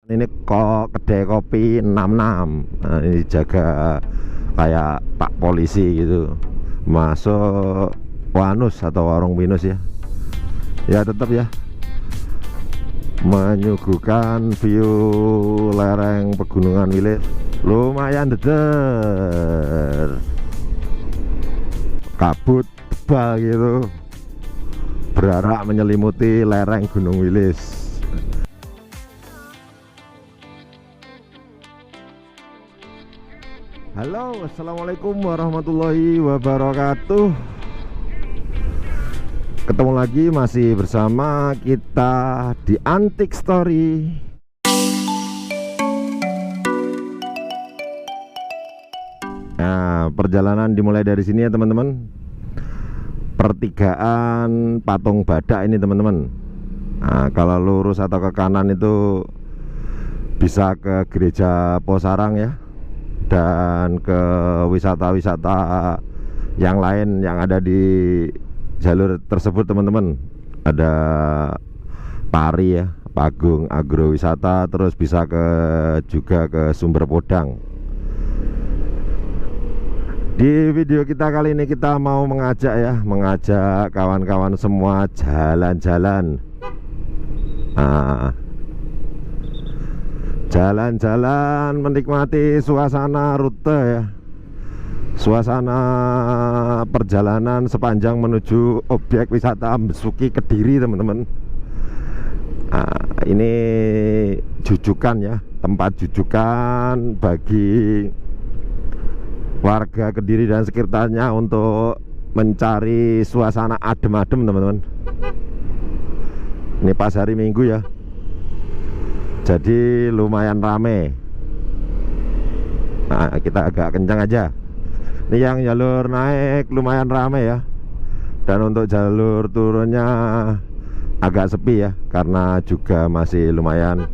Ini kok kedai kopi 66. Nah, ini jaga kayak pak polisi gitu. Masuk Wanus atau warung minus ya. Ya tetap ya, menyuguhkan view lereng Pegunungan Wilis. Lumayan deder, kabut tebal gitu, berarak menyelimuti lereng Gunung Wilis. Halo, assalamualaikum warahmatullahi wabarakatuh. Ketemu lagi, masih bersama kita di Antik Story. Nah, perjalanan dimulai dari sini ya teman-teman. Pertigaan Patung Badak ini teman-teman. Nah, kalau lurus atau ke kanan itu bisa ke Gereja Posarang ya, dan ke wisata-wisata yang lain yang ada di jalur tersebut teman-teman. Ada Pari ya, Pagung Agrowisata, terus bisa juga ke Sumber Podang. Di video kita kali ini kita mau mengajak kawan-kawan semua jalan-jalan. Jalan-jalan menikmati suasana rute ya, suasana perjalanan sepanjang menuju objek wisata Besuki Kediri teman-teman. Ini jujukan ya, tempat jujukan bagi warga Kediri dan sekitarnya untuk mencari suasana adem-adem teman-teman. Ini pas hari Minggu ya, jadi lumayan rame. Nah, kita agak kencang aja. Ini yang jalur naik lumayan rame ya, dan untuk jalur turunnya agak sepi ya, karena juga masih lumayan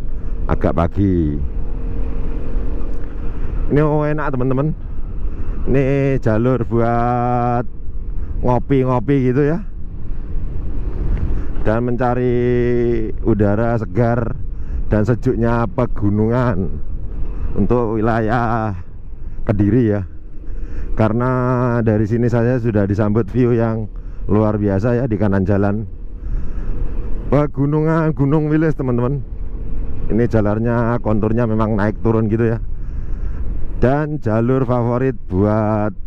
agak pagi. Ini enak teman-teman. Ini jalur buat ngopi-ngopi gitu ya, dan mencari udara segar dan sejuknya pegunungan untuk wilayah Kediri ya. Karena dari sini saya sudah disambut view yang luar biasa ya di kanan jalan. Pegunungan Gunung Wilis teman-teman. Ini jalannya konturnya memang naik turun gitu ya, dan jalur favorit buat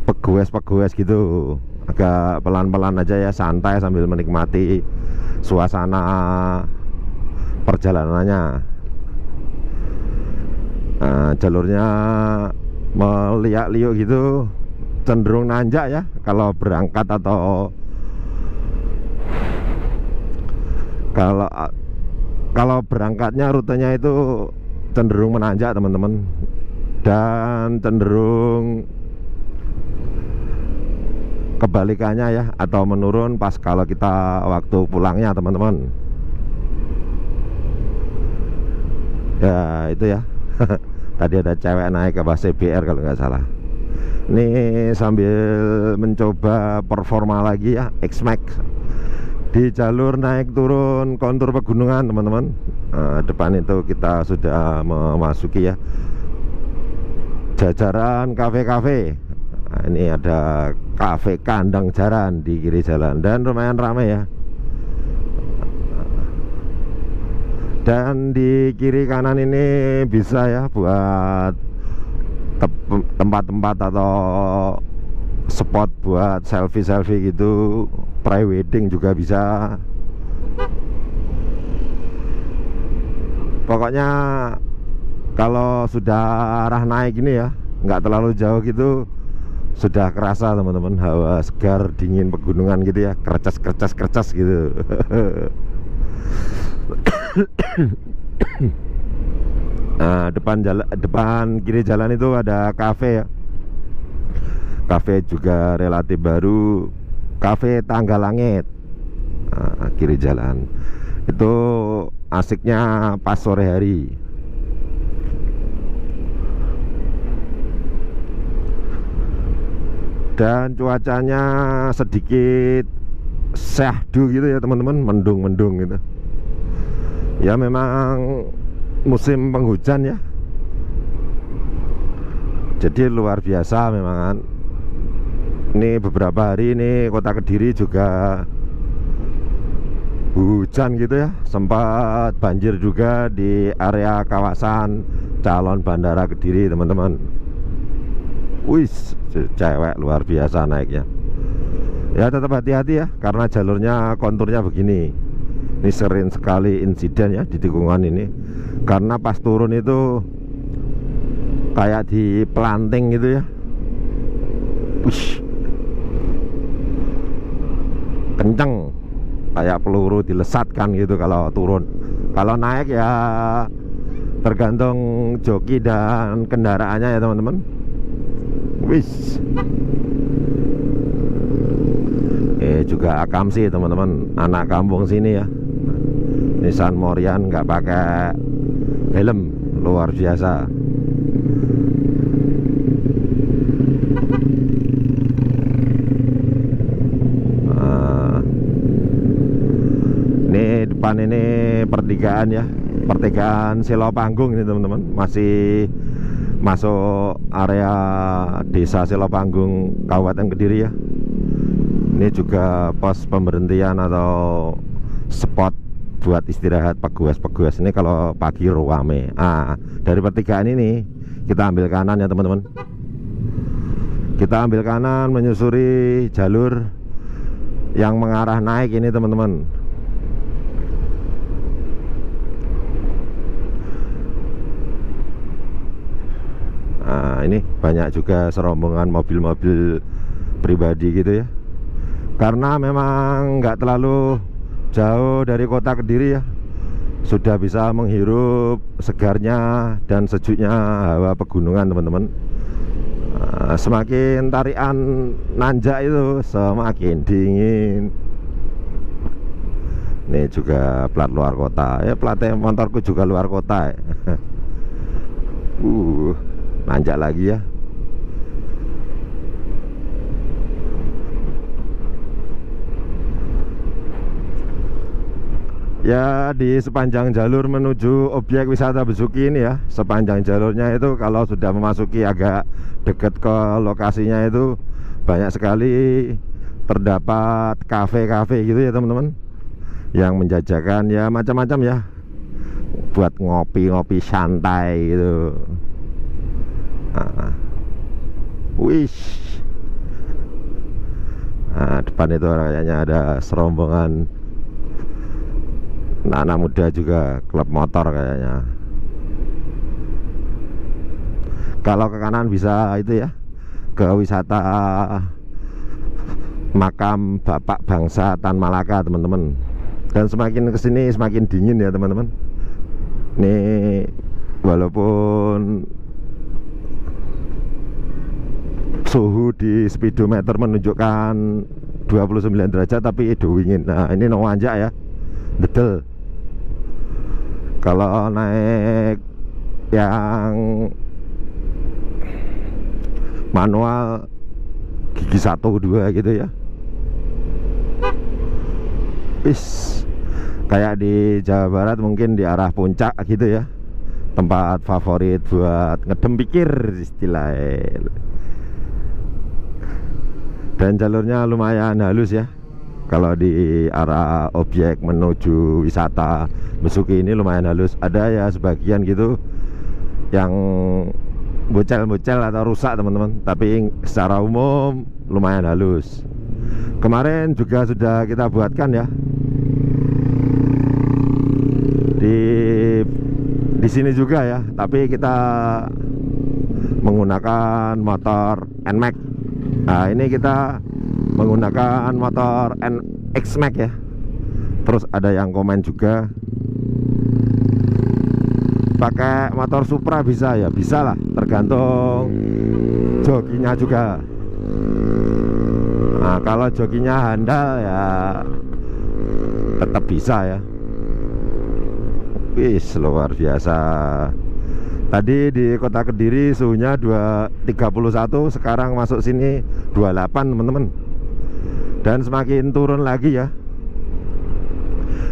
pegoes-pegoes gitu. Agak pelan-pelan aja ya, santai sambil menikmati suasana perjalanannya. Nah, jalurnya meliak-liuk gitu, cenderung nanjak ya kalau berangkat, atau kalau berangkatnya rutenya itu cenderung menanjak teman-teman, dan cenderung kebalikannya ya, atau menurun pas kalau kita waktu pulangnya teman-teman. Ya itu ya. Tadi ada cewek naik ke bus CBR kalau nggak salah. Ini sambil mencoba performa lagi ya, X-Max di jalur naik turun kontur pegunungan teman-teman. Depan itu kita sudah memasuki ya jajaran kafe-kafe. Ini ada kafe Kandang Jaran di kiri jalan, dan lumayan ramai ya. Dan di kiri kanan ini bisa ya buat tempat-tempat atau spot buat selfie-selfie gitu, pre-wedding juga bisa. Pokoknya kalau sudah arah naik ini ya, nggak terlalu jauh gitu, sudah kerasa teman-teman hawa segar dingin pegunungan gitu ya, kercas gitu. Nah, depan kiri jalan itu ada kafe ya. Kafe juga relatif baru, Kafe Tangga Langit. Nah, kiri jalan itu asiknya pas sore hari. Dan cuacanya sedikit syahdu gitu ya teman-teman, mendung-mendung gitu. Ya memang musim penghujan ya. Jadi luar biasa memang kan. Ini beberapa hari ini kota Kediri juga hujan gitu ya. Sempat banjir juga di area kawasan calon bandara Kediri teman-teman. Wis, cewek luar biasa naiknya. Ya tetap hati-hati ya, karena jalurnya konturnya begini. Ini sering sekali insiden ya di tikungan ini. Karena pas turun itu kayak di planting gitu ya. Wih, kenceng, kayak peluru dilesatkan gitu kalau turun. Kalau naik ya tergantung joki dan kendaraannya ya teman-teman. Wis, juga Akamsi teman-teman, anak kampung sini ya. Nissan Morian nggak pakai helm, luar biasa. Ini depan ini pertigaan ya, pertigaan Selopanggung ini teman-teman, masih masuk area desa Selopanggung Kabupaten Kediri ya. Ini juga pos pemberhentian atau spot buat istirahat peguas-peguas. Ini kalau pagi ruame. Dari pertigaan ini kita ambil kanan ya teman-teman. Kita ambil kanan menyusuri jalur yang mengarah naik ini teman-teman. Nah, ini banyak juga serombongan mobil-mobil pribadi gitu ya. Karena memang nggak terlalu jauh dari kota Kediri ya, sudah bisa menghirup segarnya dan sejuknya hawa pegunungan teman-teman. Semakin tarian nanjak itu semakin dingin. Ini juga plat luar kota ya, platnya motorku juga luar kota ya. Nanjak lagi ya. Ya, di sepanjang jalur menuju objek wisata Besuki ini ya, sepanjang jalurnya itu kalau sudah memasuki agak dekat ke lokasinya itu banyak sekali terdapat kafe-kafe gitu ya teman-teman, yang menjajakan ya macam-macam ya, buat ngopi-ngopi santai gitu. Depan itu kayaknya ada serombongan anak-anak muda juga, klub motor kayaknya. Kalau ke kanan bisa itu ya, ke wisata makam Bapak Bangsa Tan Malaka teman-teman. Dan semakin kesini semakin dingin ya teman-teman. Nih walaupun suhu di speedometer menunjukkan 29 derajat tapi itu dingin. Nah ini nanjak ya, betul. Kalau naik yang manual gigi 1, 2 gitu ya, kayak di Jawa Barat mungkin di arah puncak gitu ya, tempat favorit buat ngedem pikir istilahnya. Dan jalurnya lumayan halus ya. Kalau di arah objek menuju wisata Besuki ini lumayan halus. Ada ya sebagian gitu yang bocel-bocel atau rusak teman-teman, tapi secara umum lumayan halus. Kemarin juga sudah kita buatkan ya di sini juga ya, tapi kita menggunakan motor NMAX. Nah ini kita menggunakan motor NX-Max ya. Terus ada yang komen juga pakai motor Supra bisa ya, bisa lah, tergantung jokinya juga. Nah kalau jokinya handal ya tetap bisa ya. Wis luar biasa. Tadi di kota Kediri suhunya 31, sekarang masuk sini 28 teman-teman. Dan semakin turun lagi ya.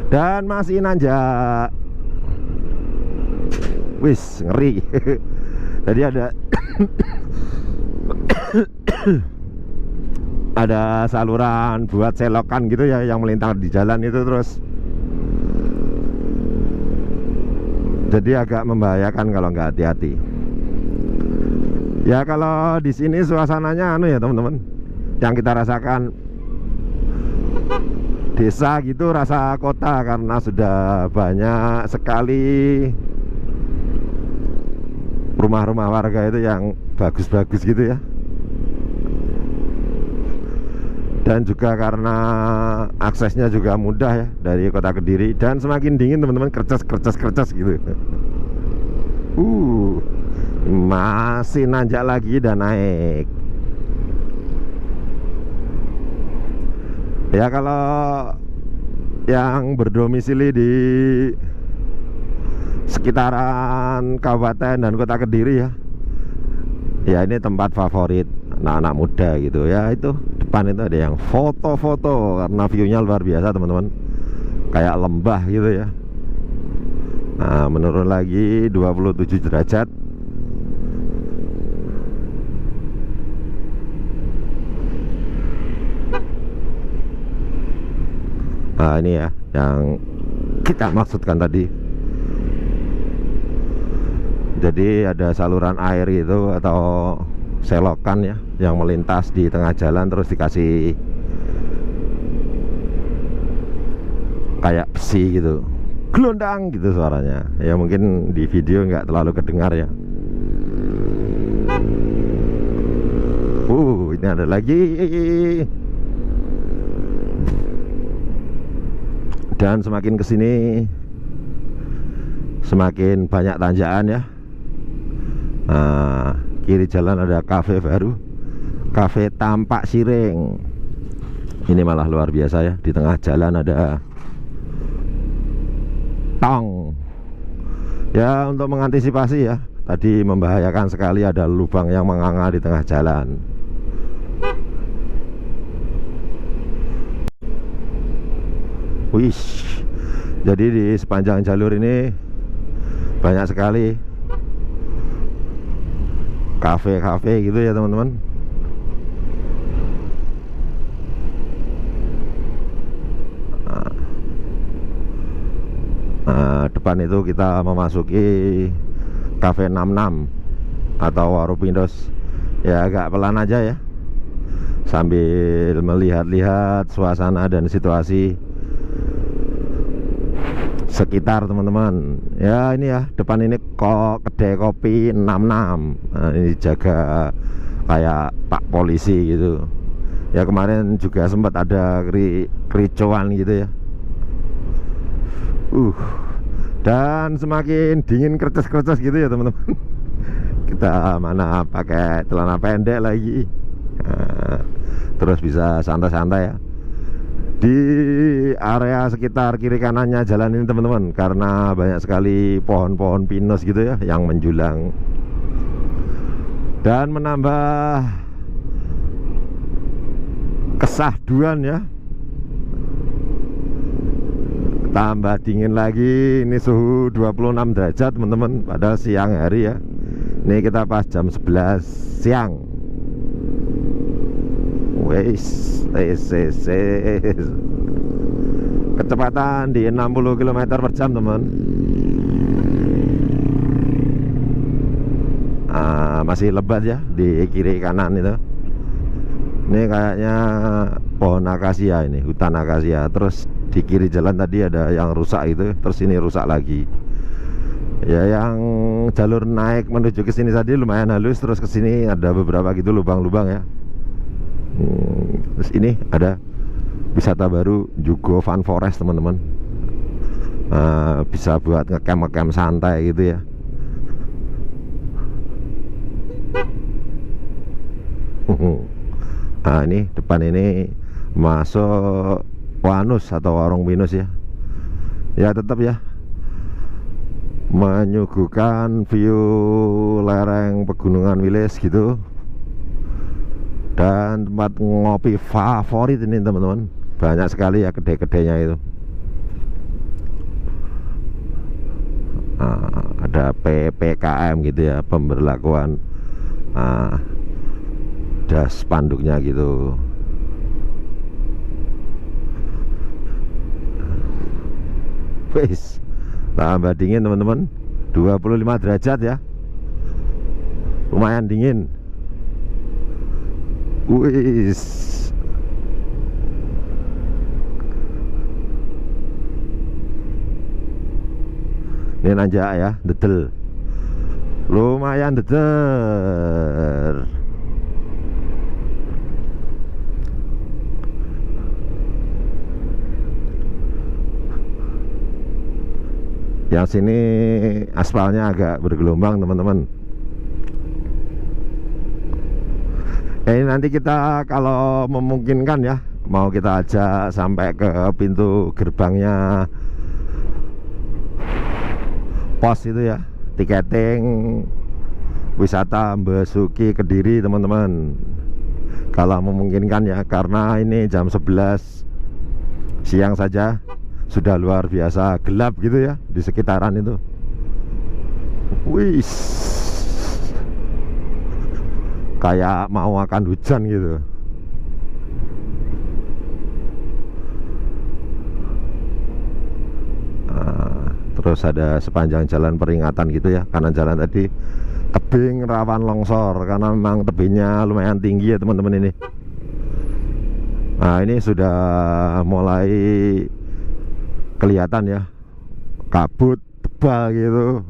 Dan masih nanjak. Wis ngeri. Jadi ada ada saluran buat selokan gitu ya yang melintang di jalan itu, terus jadi agak membahayakan kalau nggak hati-hati. Ya kalau di sini suasananya anu ya teman-teman, yang kita rasakan desa gitu, rasa kota, karena sudah banyak sekali rumah-rumah warga itu yang bagus-bagus gitu ya. Dan juga karena aksesnya juga mudah ya dari kota Kediri, dan semakin dingin teman-teman, kerces gitu. Masih nanjak lagi dan naik. Ya kalau yang berdomisili di sekitaran kabupaten dan kota Kediri ya, ya ini tempat favorit anak-anak muda gitu ya. Itu depan itu ada yang foto-foto karena view-nya luar biasa teman-teman, kayak lembah gitu ya. Nah, menurun lagi 27 derajat. Nah ini ya yang kita maksudkan tadi. Jadi ada saluran air itu atau selokan ya yang melintas di tengah jalan, terus dikasih kayak besi gitu, gelondang gitu suaranya. Ya mungkin di video nggak terlalu kedengar ya. Ini ada lagi. Dan semakin kesini semakin banyak tanjakan ya. Nah, kiri jalan ada kafe baru, Kafe Tampak Siring. Ini malah luar biasa ya, di tengah jalan ada tong. Ya untuk mengantisipasi ya, tadi membahayakan sekali ada lubang yang menganga di tengah jalan. Wih, jadi di sepanjang jalur ini banyak sekali kafe-kafe gitu ya teman-teman. Nah, depan itu kita memasuki Cafe 66 atau Warung Pindos. Ya agak pelan aja ya, sambil melihat-lihat suasana dan situasi sekitar teman-teman. Ya ini ya, depan ini kok kedai kopi 66. Nah, ini jaga kayak pak polisi gitu ya. Kemarin juga sempat ada kericuan gitu ya. Dan semakin dingin, kertas gitu ya teman-teman. Kita mana pakai celana pendek lagi. Nah, terus bisa santai-santai ya di area sekitar kiri kanannya jalan ini teman-teman, karena banyak sekali pohon-pohon pinus gitu ya yang menjulang dan menambah kesahduan ya. Tambah dingin lagi, ini suhu 26 derajat teman-teman, padahal siang hari ya. Ini kita pas jam 11 siang. Kecepatan di 60 km per jam teman. Masih lebat ya di kiri kanan itu. Ini kayaknya pohon akasia, ini hutan akasia. Terus di kiri jalan tadi ada yang rusak itu, terus ini rusak lagi. Ya yang jalur naik menuju ke sini tadi lumayan halus, terus ke sini ada beberapa gitu lubang-lubang ya. Terus ini ada wisata baru Jugo Fun Forest teman-teman. Bisa buat ngecamp santai gitu ya. Nah ini depan ini masuk Wanus atau Warung Pinus ya. Ya tetap ya menyuguhkan view lereng Pegunungan Wilis gitu. Dan tempat ngopi favorit ini teman-teman, banyak sekali ya kedai-kedainya itu. ada PPKM gitu ya, pemberlakuan. Nah, ada spanduknya gitu. Wis, tambah dingin teman-teman, 25 derajat ya, lumayan dingin. Wis, ini nanjak ya, dedel, lumayan dedel. Yang sini aspalnya agak bergelombang teman-teman. Ini nanti kita kalau memungkinkan ya, mau kita ajak sampai ke pintu gerbangnya pos itu ya, tiketing wisata Basuki Kediri teman-teman. Kalau memungkinkan ya, karena ini jam 11 siang saja sudah luar biasa gelap gitu ya di sekitaran itu. Wis, kayak mau akan hujan gitu. Nah, terus ada sepanjang jalan peringatan gitu ya, kanan jalan tadi tebing rawan longsor karena memang tebingnya lumayan tinggi ya teman-teman ini. Nah, ini sudah mulai kelihatan ya, kabut tebal gitu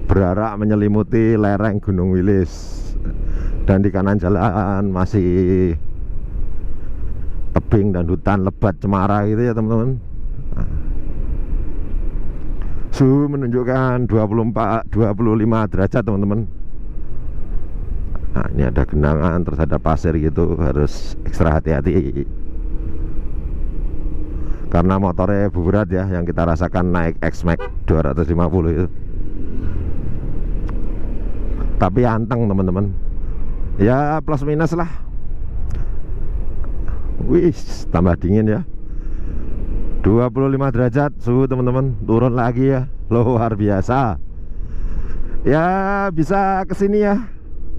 berarak menyelimuti lereng Gunung Wilis. Dan di kanan jalan masih tebing dan hutan lebat cemara gitu ya teman-teman. Suhu menunjukkan 25 derajat teman-teman. Nah, ini ada genangan, terus ada pasir gitu, harus ekstra hati-hati karena motornya berat ya, yang kita rasakan naik X-Max 250 itu. Tapi anteng teman-teman, ya plus minus lah. Wis, tambah dingin ya, 25 derajat suhu teman-teman, turun lagi ya, luar biasa. Ya bisa kesini ya,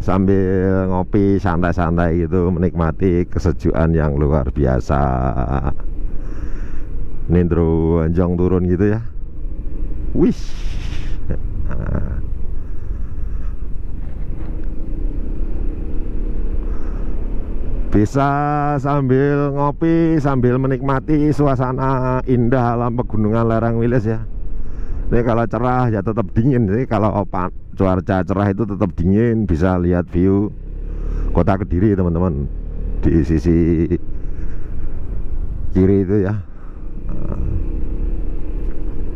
sambil ngopi santai-santai gitu, menikmati kesejukan yang luar biasa. Nindro anjong turun gitu ya. Wish. Bisa sambil ngopi, sambil menikmati suasana indah alam pegunungan lereng Wilis ya. Ini kalau cerah ya tetap dingin sih. Kalau cuaca cerah itu tetap dingin, bisa lihat view kota Kediri teman-teman di sisi kiri itu ya.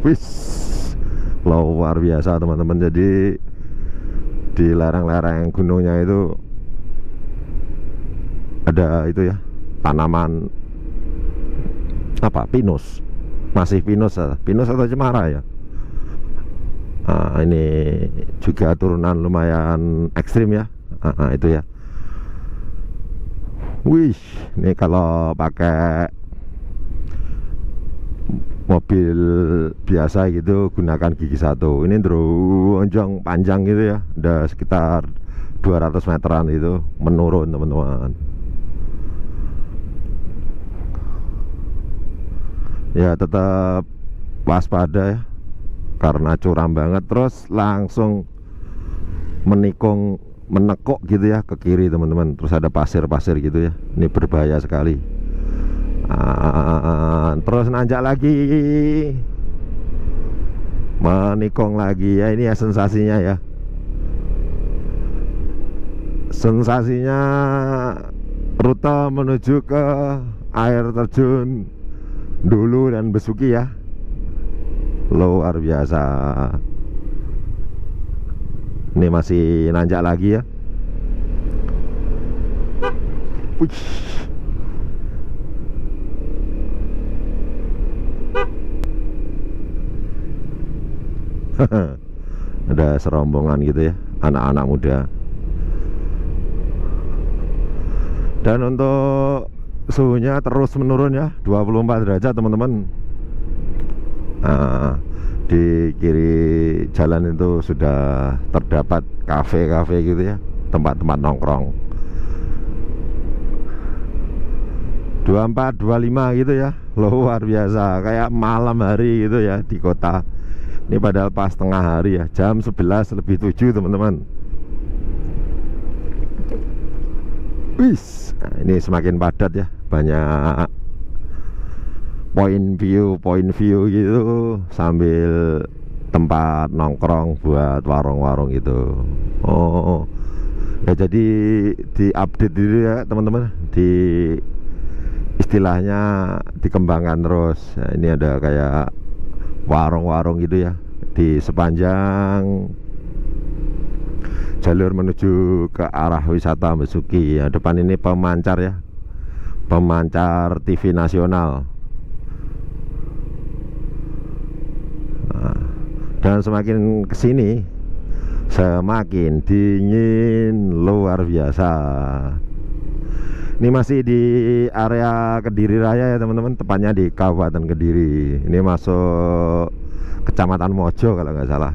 Wis, luar biasa teman-teman. Jadi di lereng-lereng gunungnya itu ada itu ya, tanaman apa, pinus, masih pinus atau cemara ya. Nah, ini juga turunan lumayan ekstrim ya. Itu ya. Wih, ini kalau pakai mobil biasa gitu gunakan gigi satu. Ini teronjong panjang gitu ya, udah sekitar 200 meteran itu menurun teman-teman. Ya tetap waspada ya, karena curam banget. Terus langsung menekuk gitu ya ke kiri teman-teman. Terus ada pasir-pasir gitu ya, ini berbahaya sekali. Terus nanjak lagi, menikung lagi ya. Ini ya sensasinya ya, sensasinya rute menuju ke air terjun Dulu dan Besuki ya, luar biasa. Ini masih nanjak lagi ya. Wih. Ada serombongan gitu ya, anak-anak muda. Dan untuk suhunya terus menurun ya, 24 derajat teman-teman. Nah, Di kiri jalan itu sudah terdapat kafe-kafe gitu ya, tempat-tempat nongkrong. 24, 25 gitu ya, luar biasa, kayak malam hari gitu ya di kota. Ini padahal pas tengah hari ya, jam 11 lebih 7 teman-teman. Wis, nah, ini semakin padat ya, banyak point view gitu, sambil tempat nongkrong buat warung-warung gitu. Oh ya, jadi di update dulu ya teman-teman, di istilahnya dikembangkan terus. Nah, ini ada kayak warung-warung gitu ya di sepanjang jalur menuju ke arah wisata Besuki ya. Depan ini pemancar ya, pemancar TV nasional. Dan semakin kesini semakin dingin luar biasa. Ini masih di area Kediri Raya ya teman-teman, tepatnya di Kabupaten Kediri. Ini masuk Kecamatan Mojo kalau nggak salah.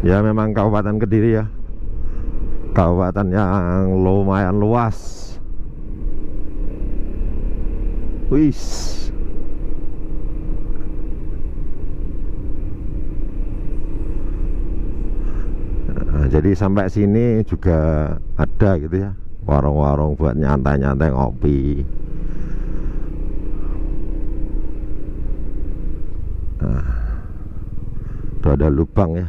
Ya memang Kabupaten Kediri ya, kabupaten yang lumayan luas. Wis. Jadi sampai sini juga ada gitu ya, warung-warung buat nyantai-nyantai ngopi. Nah, itu ada lubang ya.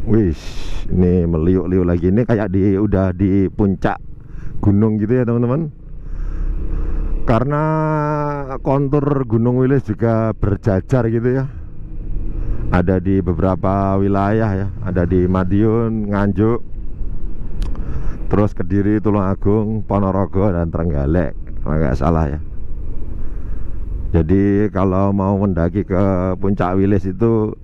Wih, ini meliuk-liuk lagi. Ini kayak udah di puncak gunung gitu ya teman-teman. Karena kontur Gunung Wilis juga berjajar gitu ya, ada di beberapa wilayah ya, ada di Madiun, Nganjuk, terus Kediri, Tulungagung, Ponorogo, dan Trenggalek kalau nggak salah ya. Jadi kalau mau mendaki ke puncak Wilis itu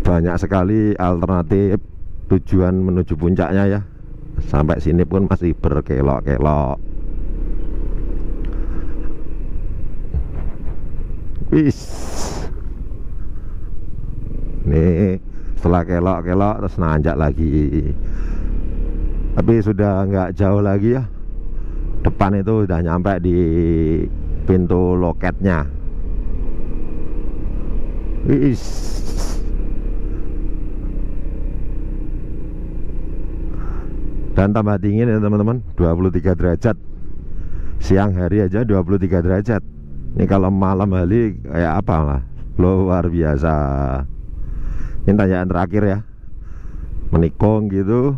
banyak sekali alternatif tujuan menuju puncaknya ya. Sampai sini pun masih berkelok-kelok. Wis, nih setelah kelok-kelok terus nanjak lagi. Tapi sudah nggak jauh lagi ya, depan itu udah nyampe di pintu loketnya. Wis, dan tambah dingin ya teman-teman, 23 derajat. Siang hari aja 23 derajat. Ini kalau malam hari kayak apa lah, luar biasa. Ini tanjakan terakhir ya, menikung gitu,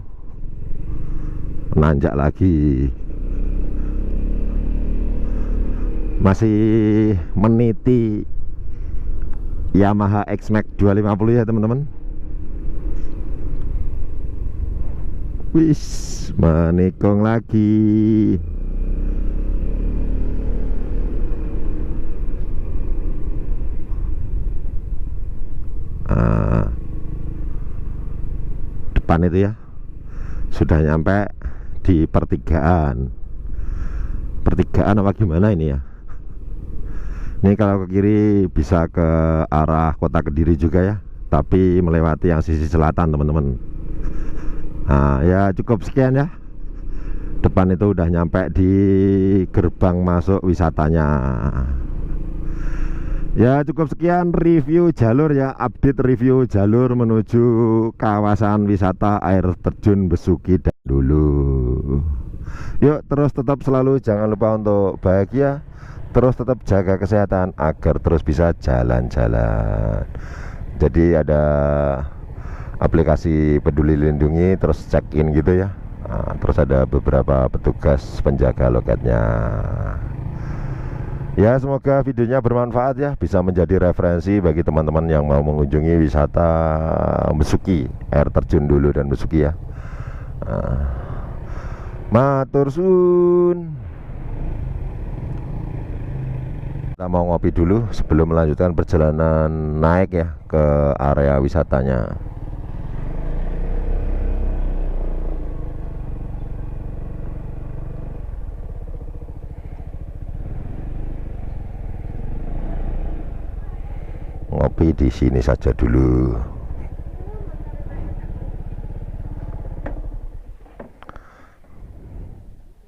menanjak lagi. Masih meniti Yamaha X-Max 250 ya teman-teman. Wis, menikung lagi. Depan itu ya, sudah nyampe di pertigaan. Pertigaan apa gimana ini ya? Ini kalau ke kiri bisa ke arah kota Kediri juga ya, tapi melewati yang sisi selatan teman-teman. Nah ya, cukup sekian ya. Depan itu udah nyampe di gerbang masuk wisatanya. Ya cukup sekian review jalur ya, update review jalur menuju kawasan wisata air terjun Besuki dan dulu. Yuk terus tetap selalu jangan lupa untuk bahagia, terus tetap jaga kesehatan agar terus bisa jalan-jalan. Jadi ada aplikasi Peduli Lindungi, terus check in gitu ya. Nah, terus ada beberapa petugas penjaga loketnya. Ya semoga videonya bermanfaat ya, bisa menjadi referensi bagi teman-teman yang mau mengunjungi wisata Besuki, air terjun dulu dan Besuki ya. Matur suwun. Kita mau ngopi dulu sebelum melanjutkan perjalanan naik ya ke area wisatanya. ngopi di sini saja dulu.